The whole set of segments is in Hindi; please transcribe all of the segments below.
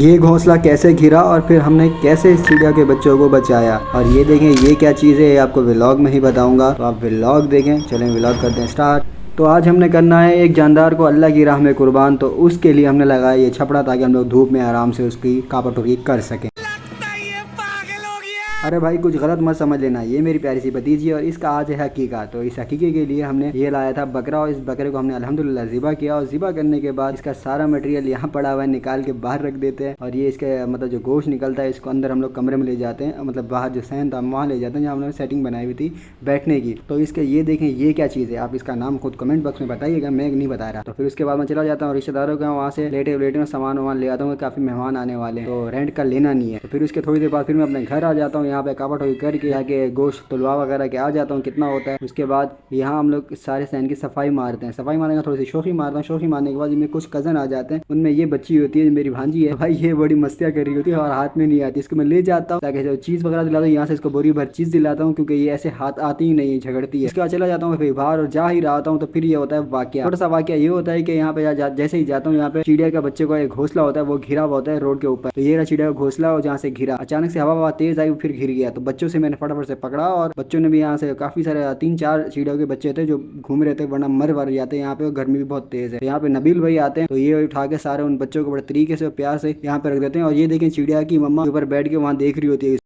ये घोंसला कैसे घिरा और फिर हमने कैसे इस चिड़िया के बच्चों को बचाया। और ये देखें ये क्या चीज़ है, ये आपको व्लॉग में ही बताऊंगा, तो आप व्लॉग देखें। चलें व्लॉग करते हैं स्टार्ट। तो आज हमने करना है एक जानदार को अल्लाह की राह में कुर्बान। तो उसके लिए हमने लगाया ये छपड़ा ताकि हम लोग धूप में आराम से उसकी कापाटोरी कर सकें। अरे भाई कुछ गलत मत समझ लेना, ये मेरी प्यारी सी भतीजी है और इसका आज है हकीका। तो इस हकीके के लिए हमने ये लाया था बकरा और इस बकरे को हमने अल्हम्दुलिल्लाह ज़िबा किया। और ज़िबा करने के बाद इसका सारा मटेरियल यहाँ पड़ा हुआ है, निकाल के बाहर रख देते हैं। और ये इसके मतलब जो गोश्त निकलता है इसको अंदर हम लोग कमरे में ले जाते हैं, मतलब बाहर जो सहन था वहाँ ले जाते हैं जहाँ हमने सेटिंग बनाई हुई थी बैठने की। तो इसके ये देखें ये क्या चीज़ है, आप इसका नाम खुद कमेंट बॉक्स में बताइएगा, मैं नहीं बता रहा। तो फिर उसके बाद मैं चला जाता हूँ रिश्तेदारों के वहाँ से लेटे में सामान वामान ले आता हूँ, काफ़ी मेहमान आने वाले हैं तो रेंट का लेना नहीं है। तो फिर उसके थोड़ी देर बाद फिर मैं अपने घर आ जाता हूँ, यहाँ पे कापाटोरी करके आके गोश्त तुलवा वगैरह के आ जाता हूँ कितना होता है। उसके बाद यहाँ हम लोग सारे सहन की सफाई मारते हैं, सफाई मारने का थोड़ी सी शोखी मारता हूँ। शोखी मारने के बाद मेरे कुछ कज़न आ जाते हैं, उनमें ये बच्ची होती है मेरी भांजी है भाई, ये बड़ी मस्तियाँ कर रही होती है और हाथ में नहीं आती। इसको मैं ले जाता हूँ ताकि जो चीज़ वगैरह दिलाता हूँ, यहाँ से इसको बोरी भर चीज़ दिलाता हूँ क्योंकि ये ऐसे हाथ आती ही नहीं है, झगड़ती है। इसके बाद चला जाता हूँ फिर बाहर और जा ही रहा हूँ तो फिर ये होता है वाकया, छोटा सा वाकया ये होता है कि यहाँ पे जैसे ही जाता हूँ यहाँ पे चिड़िया का बच्चे का एक घोंसला होता है, वो घिरा हुआ होता है रोड के ऊपर। तो ये रहा चिड़िया का घोंसला और जहाँ से घिरा, अचानक से हवा तेज आई फिर घिर गया। तो बच्चों से मैंने फटाफट से पकड़ा और बच्चों ने भी यहाँ से काफ़ी सारे 3-4 चिड़ियों के बच्चे थे जो घूम रहे थे, वरना मर जाते हैं यहाँ पे। गर्मी भी बहुत तेज़ है। तो यहाँ पे नबील भाई आते हैं तो ये उठा के सारे उन बच्चों को बड़े तरीके से प्यार से यहाँ पे रख देते हैं। और ये देखें चिड़िया की मम्मा ऊपर बैठ के वहाँ देख रही होती है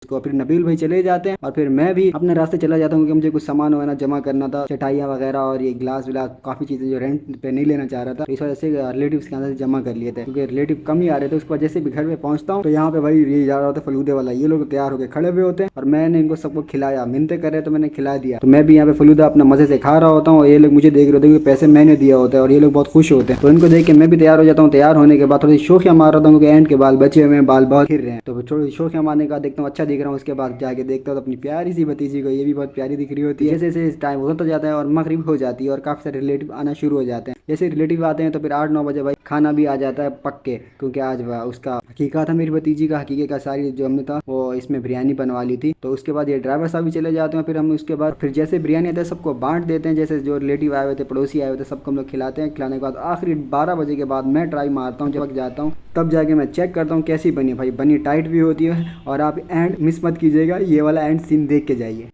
को। फिर नबील भाई चले जाते हैं और फिर मैं भी अपने रास्ते चला जाता हूँ क्योंकि मुझे कुछ सामान वगैरह जमा करना था, चटाइयाँ वगैरह और ये गिलास विलास काफ़ी चीज़ें जो रेंट पे नहीं लेना चाह रहा था। तो इस वजह से रिलेटिव्स के अंदर जमा कर लिए थे क्योंकि रिलेटिव कम ही आ रहे थे। उसके बाद जैसे भी घर पे पहुँचता हूँ तो यहाँ पे भाई ये जा रहा होता है फलूदे वाला, ये लोग तैयार होकर खड़े हुए होते हैं और मैंने इनको सबको खिलाया, मिन्नतें करे तो मैंने खिला दिया। तो मैं भी यहाँ पे फलूदा अपना मजे से खा रहा होता हूँ और ये लोग मुझे देख रहे होते हैं, पैसे मैंने दिया होता है और ये लोग बहुत खुश होते हैं। तो इनको देख के मैं भी तैयार हो जाता हूँ। तैयार होने के बाद थोड़ी शोखियाँ मार रहा हूँ क्योंकि एंड के बाल बचे हुए हैं, बाल बहुत गिर रहे हैं। तो थोड़ी शोखियाँ मारने के बाद देखता हूँ अच्छा दिख रहा हूँ। उसके बाद जाके देखता हूँ तो अपनी प्यारी सी भतीजी को, ये भी बहुत प्यारी दिख रही होती है। जैसे जैसे टाइम होता जाता है और मगरिब हो जाती है और काफ़ी सारे रिलेटिव आना शुरू हो जाते हैं। जैसे रिलेटिव आते हैं तो फिर 8-9 बजे भाई खाना भी आ जाता है पक के, क्योंकि आज उसका हकीका था मेरी भतीजी का। हकीके का सारी जो हमने था वो इसमें बिरयानी बनवा ली थी। तो उसके बाद ये ड्राइवर साहब भी चले जाते हैं। फिर हम उसके बाद फिर जैसे बिरयानी आता है सबको बांट देते हैं, जैसे जो रिलेटिव आए हुए थे पड़ोसी आए हुए थे सबको हम लोग खिलाते हैं। खिलाने के बाद आखिरी 12 बजे के बाद मैं ट्राई मारता हूँ, जब जाता हूँ तब जाके मैं चेक करता हूँ कैसी बनी। भाई बनी टाइट भी होती है और आप एंड मिस मत कीजिएगा, ये वाला एंड सीन देख के जाइए।